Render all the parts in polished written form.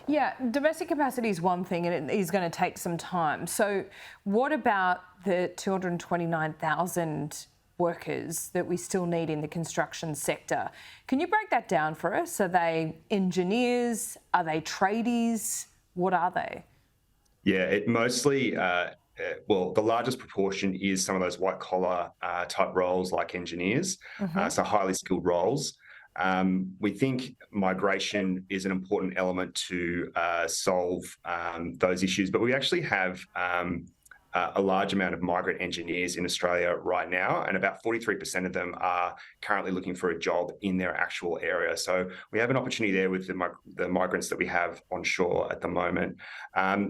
Yeah, domestic capacity is one thing and it is going to take some time. So what about the 229,000 workers that we still need in the construction sector? Can you break that down for us? Are they engineers? Are they tradies? What are they? Yeah, it mostly, well, the largest proportion is some of those white collar type roles like engineers, Hmm. so highly skilled roles. We think migration is an important element to solve those issues, but we actually have a large amount of migrant engineers in Australia right now, and about 43% of them are currently looking for a job in their actual area. So we have an opportunity there with the migrants that we have onshore at the moment.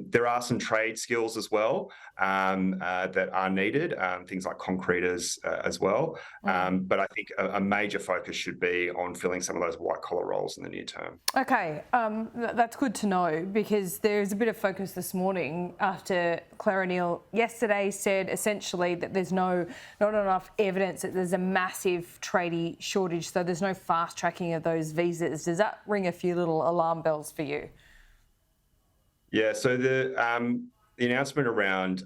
There are some trade skills as well that are needed, things like concreters as well. But I think a major focus should be on filling some of those white collar roles in the near term. Okay, that's good to know because there's a bit of focus this morning after Claire O'Neill yesterday said essentially that there's not enough evidence that there's a massive tradie shortage, so there's no fast tracking of those visas. Does that ring a few little alarm bells for you? Yeah, so the announcement around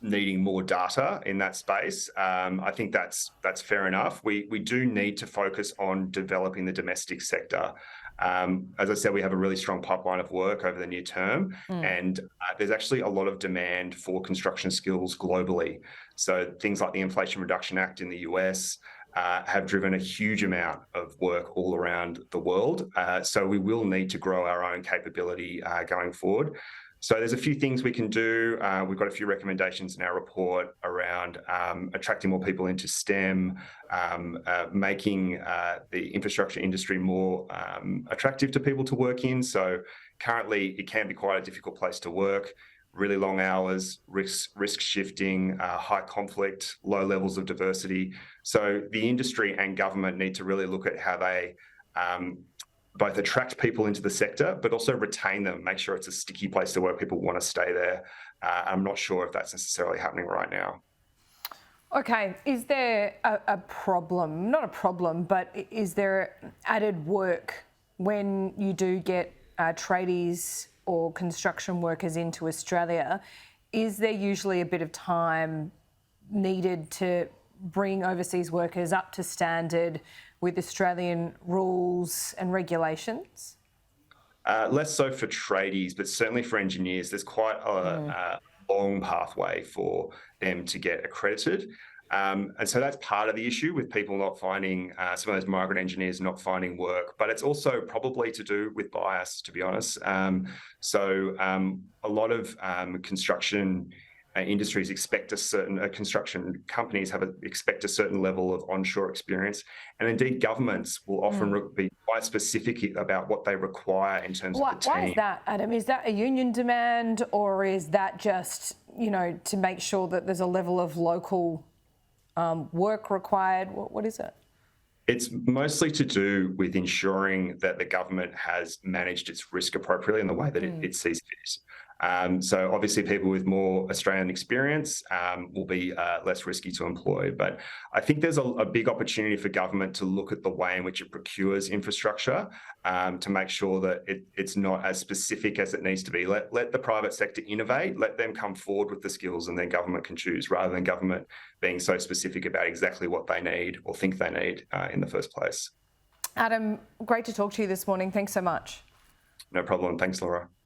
needing more data in that space, I think that's fair enough. We do need to focus on developing the domestic sector. As I said, we have a really strong pipeline of work over the near term, and there's actually a lot of demand for construction skills globally. So things like the Inflation Reduction Act in the US have driven a huge amount of work all around the world. So we will need to grow our own capability going forward. So there's a few things we can do. We've got a few recommendations in our report around attracting more people into STEM, making the infrastructure industry more attractive to people to work in. So currently it can be quite a difficult place to work, really long hours, risk shifting, high conflict, low levels of diversity. So the industry and government need to really look at how they both attract people into the sector, but also retain them, make sure it's a sticky place to work, people want to stay there. I'm not sure if that's necessarily happening right now. Okay, is there a problem, not a problem, but is there added work when you do get tradies or construction workers into Australia? Is there usually a bit of time needed to bring overseas workers up to standard with Australian rules and regulations? Less so for tradies, but certainly for engineers, there's quite a long pathway for them to get accredited. And so that's part of the issue with people not finding, some of those migrant engineers not finding work, but it's also probably to do with bias, to be honest. A lot of construction industries expect construction companies expect a certain level of onshore experience, and indeed governments will often be quite specific about what they require in terms of the Why is team. that, Adam? Is that a union demand or is that just, to make sure that there's a level of local work required? What is it? It's mostly to do with ensuring that the government has managed its risk appropriately in the way that it sees fit. So obviously people with more Australian experience will be less risky to employ. But I think there's a big opportunity for government to look at the way in which it procures infrastructure to make sure that it's not as specific as it needs to be. Let the private sector innovate, let them come forward with the skills, and then government can choose, rather than government being so specific about exactly what they need or think they need in the first place. Adam, great to talk to you this morning. Thanks so much. No problem. Thanks, Laura.